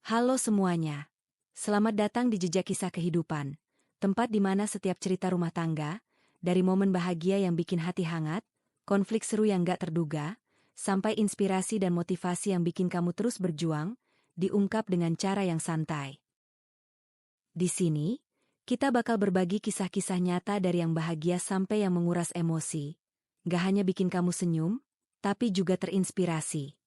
Halo semuanya. Selamat datang di Jejak Kisah Kehidupan, tempat di mana setiap cerita rumah tangga, dari momen bahagia yang bikin hati hangat, konflik seru yang gak terduga, sampai inspirasi dan motivasi yang bikin kamu terus berjuang, diungkap dengan cara yang santai. Di sini, kita bakal berbagi kisah-kisah nyata dari yang bahagia sampai yang menguras emosi. Gak hanya bikin kamu senyum, tapi juga terinspirasi.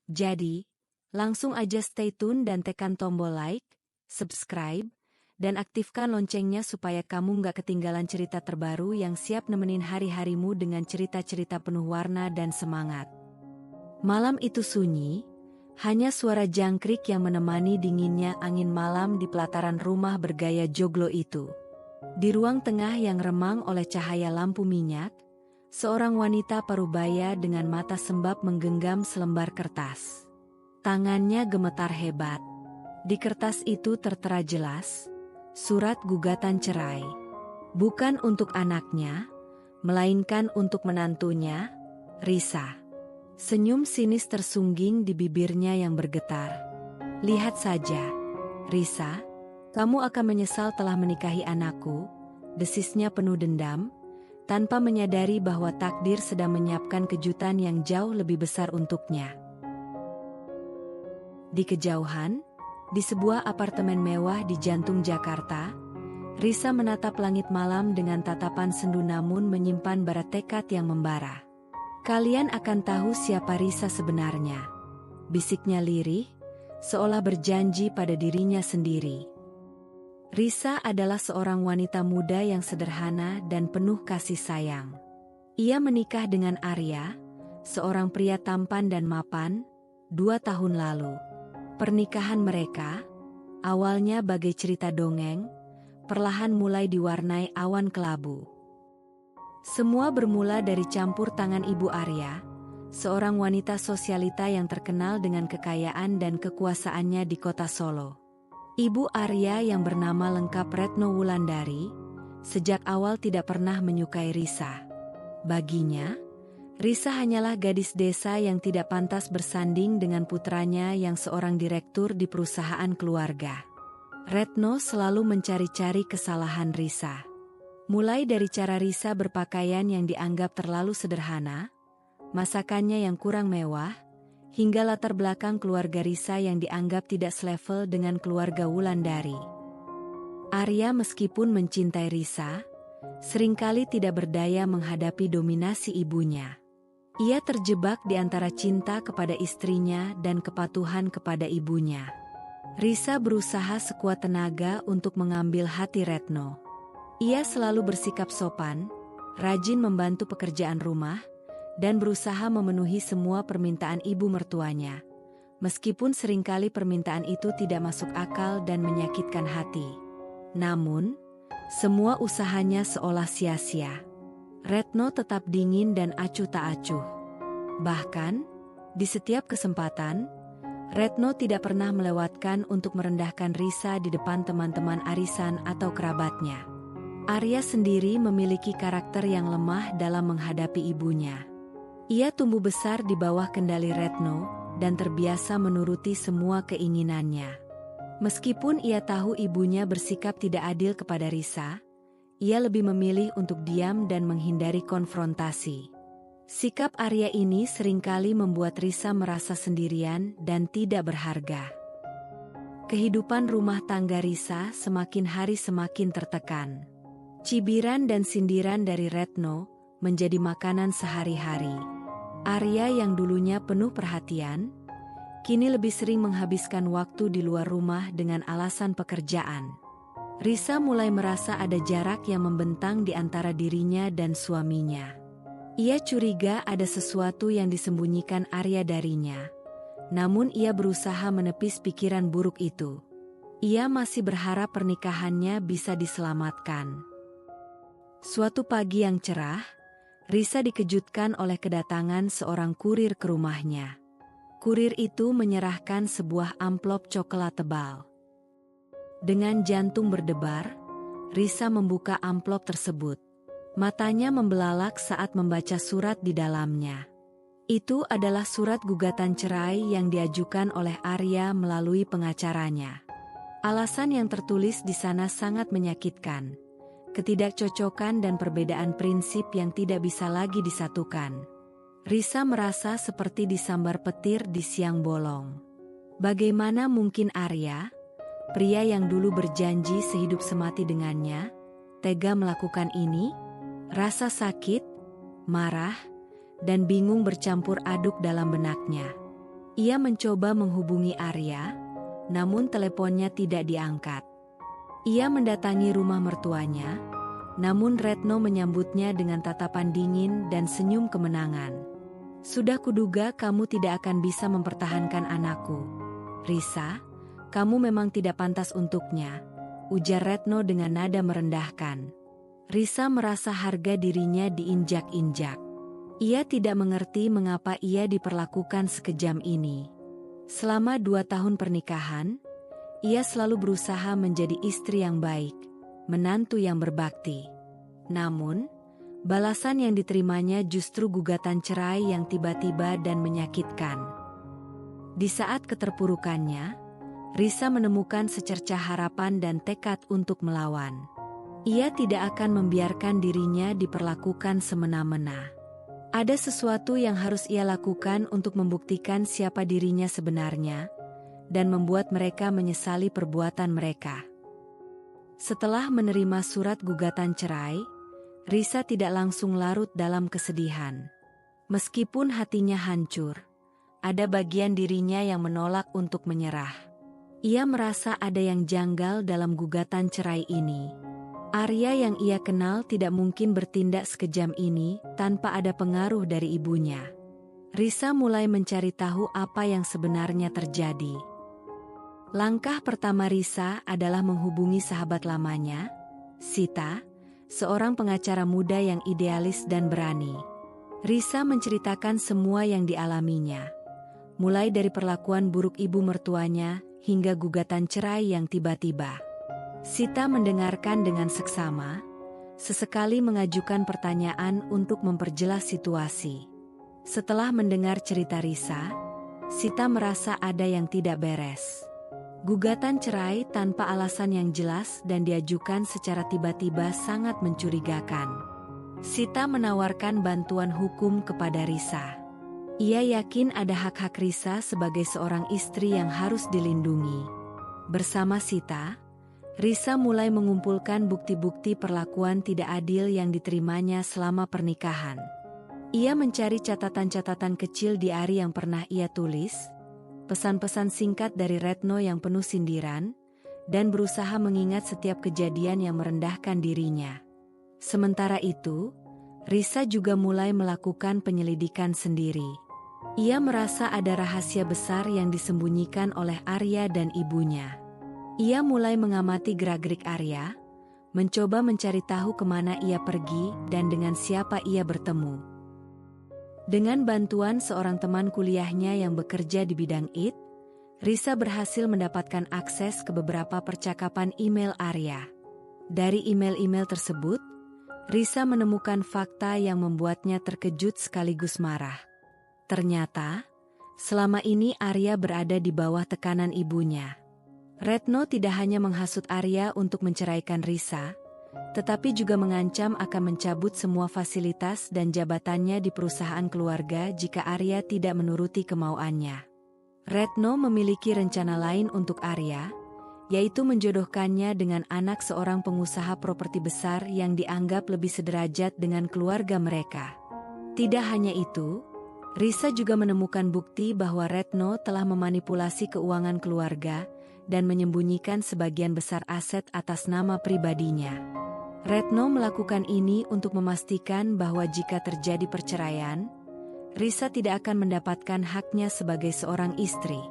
Jadi, langsung aja stay tune dan tekan tombol like, subscribe, dan aktifkan loncengnya supaya kamu nggak ketinggalan cerita terbaru yang siap nemenin hari-harimu dengan cerita-cerita penuh warna dan semangat. Malam itu sunyi, hanya suara jangkrik yang menemani dinginnya angin malam di pelataran rumah bergaya joglo itu. Di ruang tengah yang remang oleh cahaya lampu minyak, seorang wanita parubaya dengan mata sembab menggenggam selembar kertas. Tangannya gemetar hebat. Di kertas itu tertera jelas, surat gugatan cerai. Bukan untuk anaknya, melainkan untuk menantunya, Risa. Senyum sinis tersungging di bibirnya yang bergetar. Lihat saja, Risa, kamu akan menyesal telah menikahi anakku, desisnya penuh dendam, tanpa menyadari bahwa takdir sedang menyiapkan kejutan yang jauh lebih besar untuknya. Di kejauhan, di sebuah apartemen mewah di jantung Jakarta, Risa menatap langit malam dengan tatapan sendu namun menyimpan bara tekad yang membara. Kalian akan tahu siapa Risa sebenarnya, bisiknya lirih, seolah berjanji pada dirinya sendiri. Risa adalah seorang wanita muda yang sederhana dan penuh kasih sayang. Ia menikah dengan Arya, seorang pria tampan dan mapan, 2 tahun lalu. Pernikahan mereka, awalnya bagai cerita dongeng, perlahan mulai diwarnai awan kelabu. Semua bermula dari campur tangan Ibu Arya, seorang wanita sosialita yang terkenal dengan kekayaan dan kekuasaannya di kota Solo. Ibu Arya yang bernama lengkap Retno Wulandari, sejak awal tidak pernah menyukai Risa. Baginya, Risa hanyalah gadis desa yang tidak pantas bersanding dengan putranya yang seorang direktur di perusahaan keluarga. Retno selalu mencari-cari kesalahan Risa. Mulai dari cara Risa berpakaian yang dianggap terlalu sederhana, masakannya yang kurang mewah, hingga latar belakang keluarga Risa yang dianggap tidak selevel dengan keluarga Wulandari. Arya meskipun mencintai Risa, seringkali tidak berdaya menghadapi dominasi ibunya. Ia terjebak di antara cinta kepada istrinya dan kepatuhan kepada ibunya. Risa berusaha sekuat tenaga untuk mengambil hati Retno. Ia selalu bersikap sopan, rajin membantu pekerjaan rumah, dan berusaha memenuhi semua permintaan ibu mertuanya. Meskipun seringkali permintaan itu tidak masuk akal dan menyakitkan hati. Namun, semua usahanya seolah sia-sia. Retno tetap dingin dan acuh tak acuh. Bahkan, di setiap kesempatan, Retno tidak pernah melewatkan untuk merendahkan Risa di depan teman-teman arisan atau kerabatnya. Arya sendiri memiliki karakter yang lemah dalam menghadapi ibunya. Ia tumbuh besar di bawah kendali Retno dan terbiasa menuruti semua keinginannya. Meskipun ia tahu ibunya bersikap tidak adil kepada Risa, ia lebih memilih untuk diam dan menghindari konfrontasi. Sikap Arya ini seringkali membuat Risa merasa sendirian dan tidak berharga. Kehidupan rumah tangga Risa semakin hari semakin tertekan. Cibiran dan sindiran dari Retno menjadi makanan sehari-hari. Arya yang dulunya penuh perhatian, kini lebih sering menghabiskan waktu di luar rumah dengan alasan pekerjaan. Risa mulai merasa ada jarak yang membentang di antara dirinya dan suaminya. Ia curiga ada sesuatu yang disembunyikan Arya darinya. Namun ia berusaha menepis pikiran buruk itu. Ia masih berharap pernikahannya bisa diselamatkan. Suatu pagi yang cerah, Risa dikejutkan oleh kedatangan seorang kurir ke rumahnya. Kurir itu menyerahkan sebuah amplop coklat tebal. Dengan jantung berdebar, Risa membuka amplop tersebut. Matanya membelalak saat membaca surat di dalamnya. Itu adalah surat gugatan cerai yang diajukan oleh Arya melalui pengacaranya. Alasan yang tertulis di sana sangat menyakitkan. Ketidakcocokan dan perbedaan prinsip yang tidak bisa lagi disatukan. Risa merasa seperti disambar petir di siang bolong. Bagaimana mungkin Arya, pria yang dulu berjanji sehidup semati dengannya, tega melakukan ini? Rasa sakit, marah, dan bingung bercampur aduk dalam benaknya. Ia mencoba menghubungi Arya, namun teleponnya tidak diangkat. Ia mendatangi rumah mertuanya, namun Retno menyambutnya dengan tatapan dingin dan senyum kemenangan. Sudah kuduga kamu tidak akan bisa mempertahankan anakku. Risa, kamu memang tidak pantas untuknya, ujar Retno dengan nada merendahkan. Risa merasa harga dirinya diinjak-injak. Ia tidak mengerti mengapa ia diperlakukan sekejam ini. Selama 2 tahun pernikahan, ia selalu berusaha menjadi istri yang baik, menantu yang berbakti. Namun, balasan yang diterimanya justru gugatan cerai yang tiba-tiba dan menyakitkan. Di saat keterpurukannya, Risa menemukan secercah harapan dan tekad untuk melawan. Ia tidak akan membiarkan dirinya diperlakukan semena-mena. Ada sesuatu yang harus ia lakukan untuk membuktikan siapa dirinya sebenarnya, dan membuat mereka menyesali perbuatan mereka. Setelah menerima surat gugatan cerai, Risa tidak langsung larut dalam kesedihan. Meskipun hatinya hancur, ada bagian dirinya yang menolak untuk menyerah. Ia merasa ada yang janggal dalam gugatan cerai ini. Arya yang ia kenal tidak mungkin bertindak sekejam ini tanpa ada pengaruh dari ibunya. Risa mulai mencari tahu apa yang sebenarnya terjadi. Langkah pertama Risa adalah menghubungi sahabat lamanya, Sita, seorang pengacara muda yang idealis dan berani. Risa menceritakan semua yang dialaminya, mulai dari perlakuan buruk ibu mertuanya hingga gugatan cerai yang tiba-tiba. Sita mendengarkan dengan seksama, sesekali mengajukan pertanyaan untuk memperjelas situasi. Setelah mendengar cerita Risa, Sita merasa ada yang tidak beres. Gugatan cerai tanpa alasan yang jelas dan diajukan secara tiba-tiba sangat mencurigakan. Sita menawarkan bantuan hukum kepada Risa. Ia yakin ada hak-hak Risa sebagai seorang istri yang harus dilindungi. Bersama Sita, Risa mulai mengumpulkan bukti-bukti perlakuan tidak adil yang diterimanya selama pernikahan. Ia mencari catatan-catatan kecil diari yang pernah ia tulis, pesan-pesan singkat dari Retno yang penuh sindiran, dan berusaha mengingat setiap kejadian yang merendahkan dirinya. Sementara itu, Risa juga mulai melakukan penyelidikan sendiri. Ia merasa ada rahasia besar yang disembunyikan oleh Arya dan ibunya. Ia mulai mengamati gerak-gerik Arya, mencoba mencari tahu kemana ia pergi dan dengan siapa ia bertemu. Dengan bantuan seorang teman kuliahnya yang bekerja di bidang IT, Risa berhasil mendapatkan akses ke beberapa percakapan email Arya. Dari email-email tersebut, Risa menemukan fakta yang membuatnya terkejut sekaligus marah. Ternyata, selama ini Arya berada di bawah tekanan ibunya. Retno tidak hanya menghasut Arya untuk menceraikan Risa, tetapi juga mengancam akan mencabut semua fasilitas dan jabatannya di perusahaan keluarga jika Arya tidak menuruti kemauannya. Retno memiliki rencana lain untuk Arya, yaitu menjodohkannya dengan anak seorang pengusaha properti besar yang dianggap lebih sederajat dengan keluarga mereka. Tidak hanya itu, Risa juga menemukan bukti bahwa Retno telah memanipulasi keuangan keluarga dan menyembunyikan sebagian besar aset atas nama pribadinya. Retno melakukan ini untuk memastikan bahwa jika terjadi perceraian, Risa tidak akan mendapatkan haknya sebagai seorang istri.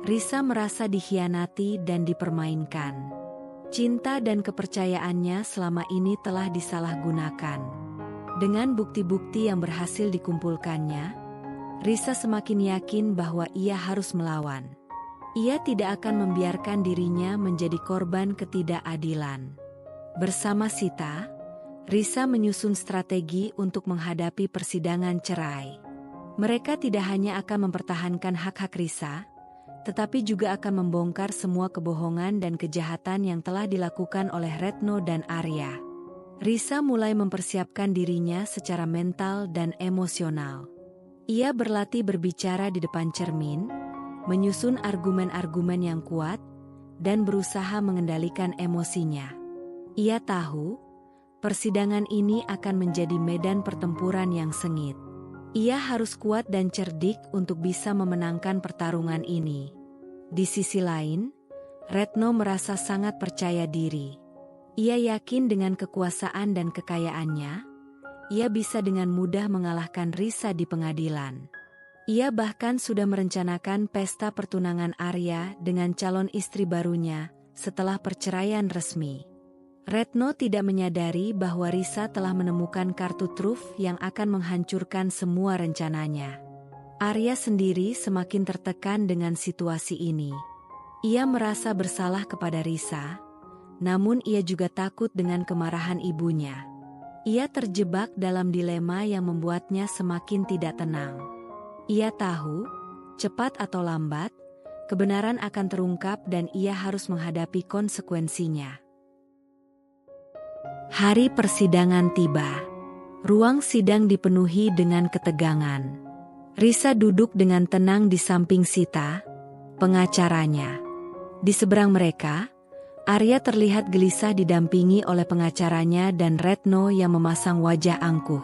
Risa merasa dikhianati dan dipermainkan. Cinta dan kepercayaannya selama ini telah disalahgunakan. Dengan bukti-bukti yang berhasil dikumpulkannya, Risa semakin yakin bahwa ia harus melawan. Ia tidak akan membiarkan dirinya menjadi korban ketidakadilan. Bersama Sita, Risa menyusun strategi untuk menghadapi persidangan cerai. Mereka tidak hanya akan mempertahankan hak-hak Risa, tetapi juga akan membongkar semua kebohongan dan kejahatan yang telah dilakukan oleh Retno dan Arya. Risa mulai mempersiapkan dirinya secara mental dan emosional. Ia berlatih berbicara di depan cermin, menyusun argumen-argumen yang kuat, dan berusaha mengendalikan emosinya. Ia tahu, persidangan ini akan menjadi medan pertempuran yang sengit. Ia harus kuat dan cerdik untuk bisa memenangkan pertarungan ini. Di sisi lain, Retno merasa sangat percaya diri. Ia yakin dengan kekuasaan dan kekayaannya, ia bisa dengan mudah mengalahkan Risa di pengadilan. Ia bahkan sudah merencanakan pesta pertunangan Arya dengan calon istri barunya setelah perceraian resmi. Retno tidak menyadari bahwa Risa telah menemukan kartu truf yang akan menghancurkan semua rencananya. Arya sendiri semakin tertekan dengan situasi ini. Ia merasa bersalah kepada Risa, namun ia juga takut dengan kemarahan ibunya. Ia terjebak dalam dilema yang membuatnya semakin tidak tenang. Ia tahu, cepat atau lambat, kebenaran akan terungkap dan ia harus menghadapi konsekuensinya. Hari persidangan tiba. Ruang sidang dipenuhi dengan ketegangan. Risa duduk dengan tenang di samping Sita, pengacaranya. Di seberang mereka, Arya terlihat gelisah didampingi oleh pengacaranya dan Retno yang memasang wajah angkuh.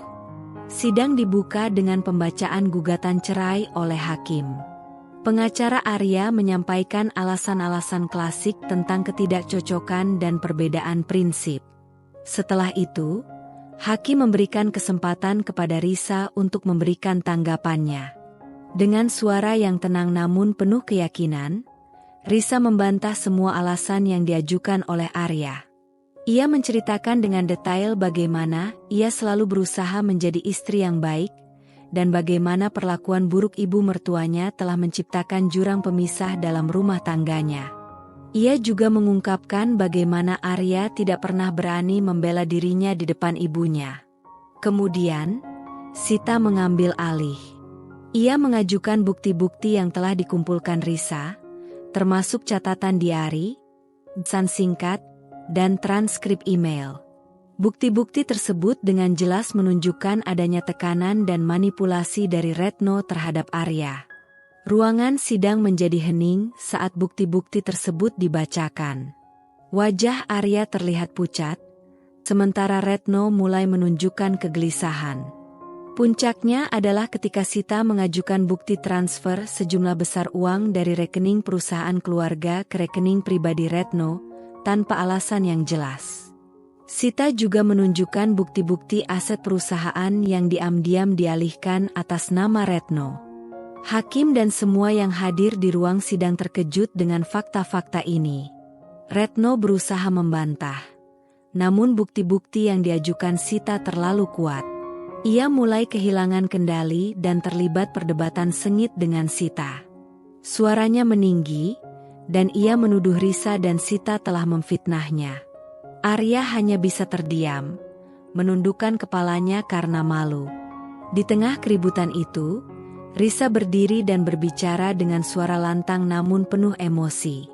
Sidang dibuka dengan pembacaan gugatan cerai oleh hakim. Pengacara Arya menyampaikan alasan-alasan klasik tentang ketidakcocokan dan perbedaan prinsip. Setelah itu, hakim memberikan kesempatan kepada Risa untuk memberikan tanggapannya. Dengan suara yang tenang namun penuh keyakinan, Risa membantah semua alasan yang diajukan oleh Arya. Ia menceritakan dengan detail bagaimana ia selalu berusaha menjadi istri yang baik, dan bagaimana perlakuan buruk ibu mertuanya telah menciptakan jurang pemisah dalam rumah tangganya. Ia juga mengungkapkan bagaimana Arya tidak pernah berani membela dirinya di depan ibunya. Kemudian, Sita mengambil alih. Ia mengajukan bukti-bukti yang telah dikumpulkan Risa, termasuk catatan diari, pesan singkat, dan transkrip email. Bukti-bukti tersebut dengan jelas menunjukkan adanya tekanan dan manipulasi dari Retno terhadap Arya. Ruangan sidang menjadi hening saat bukti-bukti tersebut dibacakan. Wajah Arya terlihat pucat, sementara Retno mulai menunjukkan kegelisahan. Puncaknya adalah ketika Sita mengajukan bukti transfer sejumlah besar uang dari rekening perusahaan keluarga ke rekening pribadi Retno, tanpa alasan yang jelas. Sita juga menunjukkan bukti-bukti aset perusahaan yang diam-diam dialihkan atas nama Retno. Hakim dan semua yang hadir di ruang sidang terkejut dengan fakta-fakta ini. Retno berusaha membantah. Namun bukti-bukti yang diajukan Sita terlalu kuat. Ia mulai kehilangan kendali dan terlibat perdebatan sengit dengan Sita. Suaranya meninggi, dan ia menuduh Risa dan Sita telah memfitnahnya. Arya hanya bisa terdiam, menundukkan kepalanya karena malu. Di tengah keributan itu, Risa berdiri dan berbicara dengan suara lantang namun penuh emosi.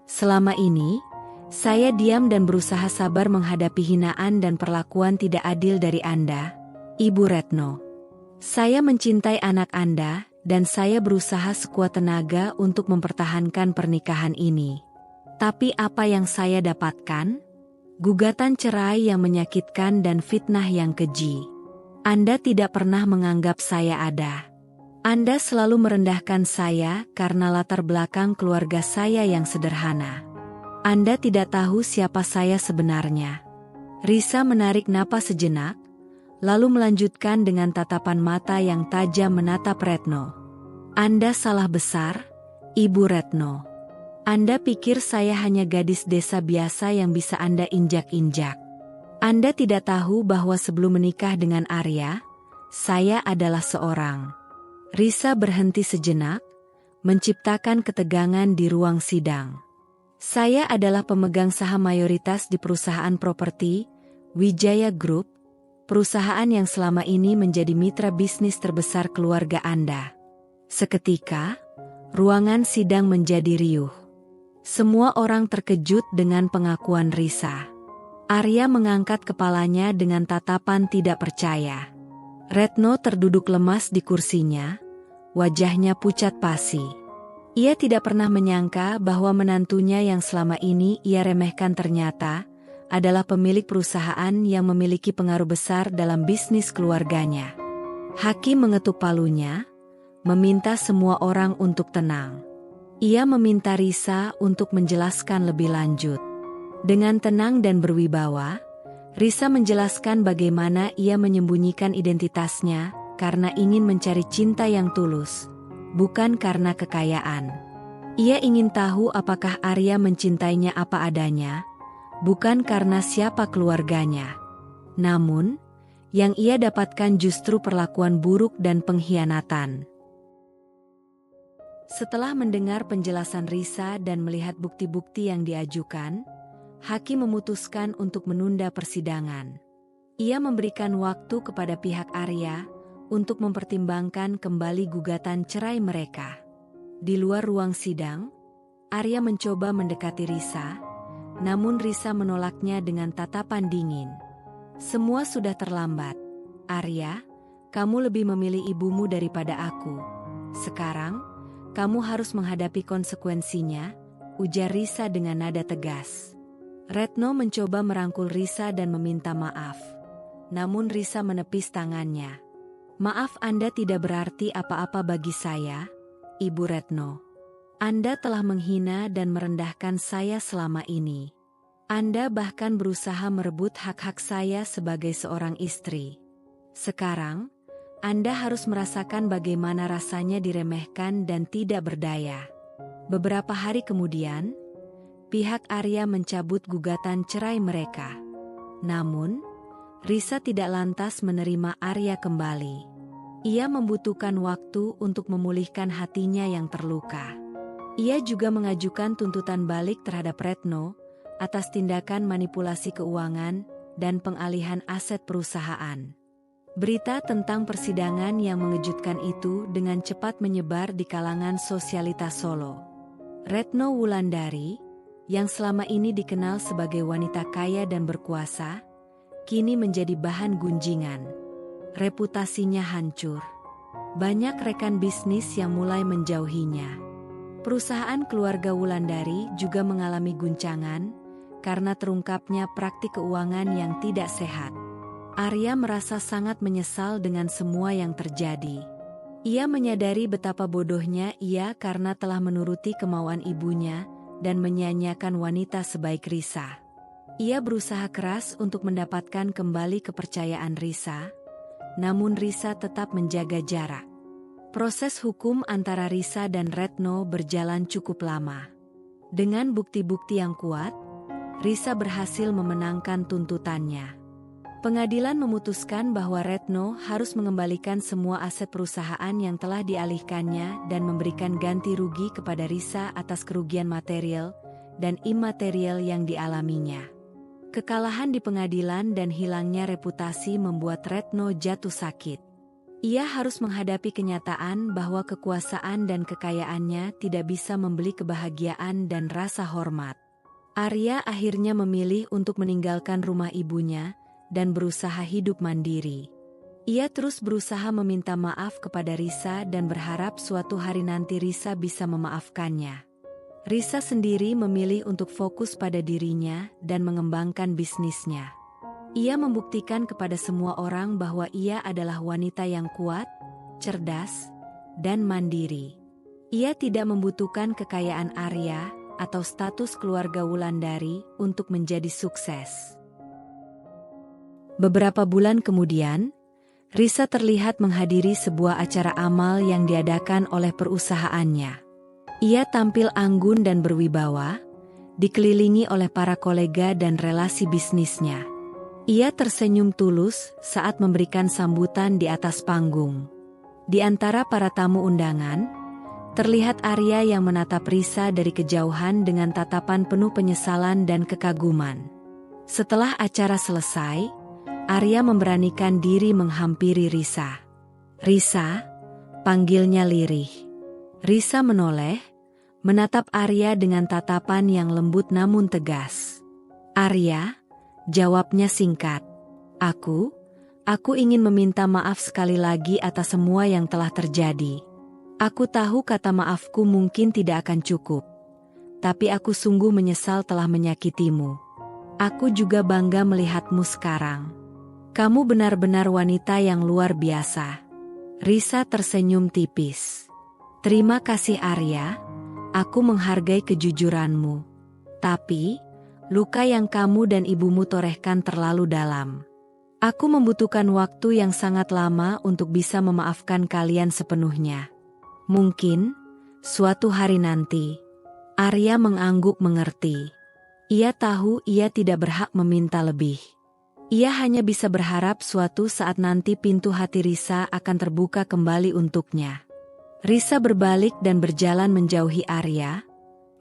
Selama ini, saya diam dan berusaha sabar menghadapi hinaan dan perlakuan tidak adil dari Anda, Ibu Retno. Saya mencintai anak Anda, dan saya berusaha sekuat tenaga untuk mempertahankan pernikahan ini. Tapi apa yang saya dapatkan? Gugatan cerai yang menyakitkan dan fitnah yang keji. Anda tidak pernah menganggap saya ada. Anda selalu merendahkan saya karena latar belakang keluarga saya yang sederhana. Anda tidak tahu siapa saya sebenarnya. Risa menarik napas sejenak, lalu melanjutkan dengan tatapan mata yang tajam menatap Retno. Anda salah besar, Ibu Retno. Anda pikir saya hanya gadis desa biasa yang bisa Anda injak-injak. Anda tidak tahu bahwa sebelum menikah dengan Arya, saya adalah seorang. Risa berhenti sejenak, menciptakan ketegangan di ruang sidang. Saya adalah pemegang saham mayoritas di perusahaan properti, Wijaya Group, perusahaan yang selama ini menjadi mitra bisnis terbesar keluarga Anda. Seketika, ruangan sidang menjadi riuh. Semua orang terkejut dengan pengakuan Risa. Arya mengangkat kepalanya dengan tatapan tidak percaya. Retno terduduk lemas di kursinya, wajahnya pucat pasi. Ia tidak pernah menyangka bahwa menantunya yang selama ini ia remehkan ternyata adalah pemilik perusahaan yang memiliki pengaruh besar dalam bisnis keluarganya. Hakim mengetuk palunya, meminta semua orang untuk tenang. Ia meminta Risa untuk menjelaskan lebih lanjut. Dengan tenang dan berwibawa, Risa menjelaskan bagaimana ia menyembunyikan identitasnya karena ingin mencari cinta yang tulus, bukan karena kekayaan. Ia ingin tahu apakah Arya mencintainya apa adanya, bukan karena siapa keluarganya. Namun, yang ia dapatkan justru perlakuan buruk dan pengkhianatan. Setelah mendengar penjelasan Risa dan melihat bukti-bukti yang diajukan, hakim memutuskan untuk menunda persidangan. Ia memberikan waktu kepada pihak Arya untuk mempertimbangkan kembali gugatan cerai mereka. Di luar ruang sidang, Arya mencoba mendekati Risa, namun Risa menolaknya dengan tatapan dingin. Semua sudah terlambat. Arya, kamu lebih memilih ibumu daripada aku. Sekarang, kamu harus menghadapi konsekuensinya, ujar Risa dengan nada tegas. Retno mencoba merangkul Risa dan meminta maaf. Namun Risa menepis tangannya. Maaf Anda tidak berarti apa-apa bagi saya, Ibu Retno. Anda telah menghina dan merendahkan saya selama ini. Anda bahkan berusaha merebut hak-hak saya sebagai seorang istri. Sekarang, Anda harus merasakan bagaimana rasanya diremehkan dan tidak berdaya. Beberapa hari kemudian, pihak Arya mencabut gugatan cerai mereka. Namun, Risa tidak lantas menerima Arya kembali. Ia membutuhkan waktu untuk memulihkan hatinya yang terluka. Ia juga mengajukan tuntutan balik terhadap Retno atas tindakan manipulasi keuangan dan pengalihan aset perusahaan. Berita tentang persidangan yang mengejutkan itu dengan cepat menyebar di kalangan sosialitas Solo. Retno Wulandari, yang selama ini dikenal sebagai wanita kaya dan berkuasa, kini menjadi bahan gunjingan. Reputasinya hancur. Banyak rekan bisnis yang mulai menjauhinya. Perusahaan keluarga Wulandari juga mengalami guncangan karena terungkapnya praktik keuangan yang tidak sehat. Arya merasa sangat menyesal dengan semua yang terjadi. Ia menyadari betapa bodohnya ia karena telah menuruti kemauan ibunya dan menyanyiakan wanita sebaik Risa. Ia berusaha keras untuk mendapatkan kembali kepercayaan Risa, namun Risa tetap menjaga jarak. Proses hukum antara Risa dan Retno berjalan cukup lama. Dengan bukti-bukti yang kuat, Risa berhasil memenangkan tuntutannya. Pengadilan memutuskan bahwa Retno harus mengembalikan semua aset perusahaan yang telah dialihkannya dan memberikan ganti rugi kepada Risa atas kerugian material dan imaterial yang dialaminya. Kekalahan di pengadilan dan hilangnya reputasi membuat Retno jatuh sakit. Ia harus menghadapi kenyataan bahwa kekuasaan dan kekayaannya tidak bisa membeli kebahagiaan dan rasa hormat. Arya akhirnya memilih untuk meninggalkan rumah ibunya dan berusaha hidup mandiri. Ia terus berusaha meminta maaf kepada Risa dan berharap suatu hari nanti Risa bisa memaafkannya. Risa sendiri memilih untuk fokus pada dirinya dan mengembangkan bisnisnya. Ia membuktikan kepada semua orang bahwa ia adalah wanita yang kuat, cerdas, dan mandiri. Ia tidak membutuhkan kekayaan Arya atau status keluarga Wulandari untuk menjadi sukses. Beberapa bulan kemudian, Risa terlihat menghadiri sebuah acara amal yang diadakan oleh perusahaannya. Ia tampil anggun dan berwibawa, dikelilingi oleh para kolega dan relasi bisnisnya. Ia tersenyum tulus saat memberikan sambutan di atas panggung. Di antara para tamu undangan, terlihat Arya yang menatap Risa dari kejauhan dengan tatapan penuh penyesalan dan kekaguman. Setelah acara selesai, Arya memberanikan diri menghampiri Risa. "Risa," panggilnya lirih. Risa menoleh, menatap Arya dengan tatapan yang lembut namun tegas. "Arya," jawabnya singkat. Aku ingin meminta maaf sekali lagi atas semua yang telah terjadi. Aku tahu kata maafku mungkin tidak akan cukup. Tapi aku sungguh menyesal telah menyakitimu. Aku juga bangga melihatmu sekarang. Kamu benar-benar wanita yang luar biasa." Risa tersenyum tipis. "Terima kasih Arya, aku menghargai kejujuranmu. Tapi, luka yang kamu dan ibumu torehkan terlalu dalam. Aku membutuhkan waktu yang sangat lama untuk bisa memaafkan kalian sepenuhnya. Mungkin, suatu hari nanti." Arya mengangguk mengerti. Ia tahu ia tidak berhak meminta lebih. Ia hanya bisa berharap suatu saat nanti pintu hati Risa akan terbuka kembali untuknya. Risa berbalik dan berjalan menjauhi Arya,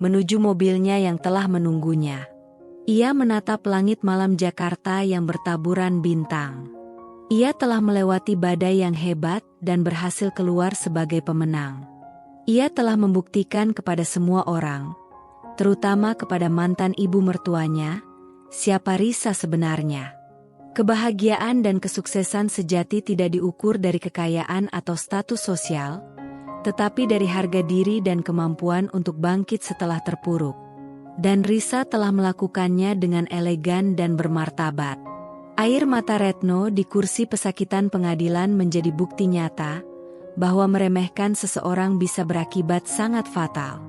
menuju mobilnya yang telah menunggunya. Ia menatap langit malam Jakarta yang bertaburan bintang. Ia telah melewati badai yang hebat dan berhasil keluar sebagai pemenang. Ia telah membuktikan kepada semua orang, terutama kepada mantan ibu mertuanya, siapa Risa sebenarnya. Kebahagiaan dan kesuksesan sejati tidak diukur dari kekayaan atau status sosial, tetapi dari harga diri dan kemampuan untuk bangkit setelah terpuruk. Dan Risa telah melakukannya dengan elegan dan bermartabat. Air mata Retno di kursi pesakitan pengadilan menjadi bukti nyata bahwa meremehkan seseorang bisa berakibat sangat fatal.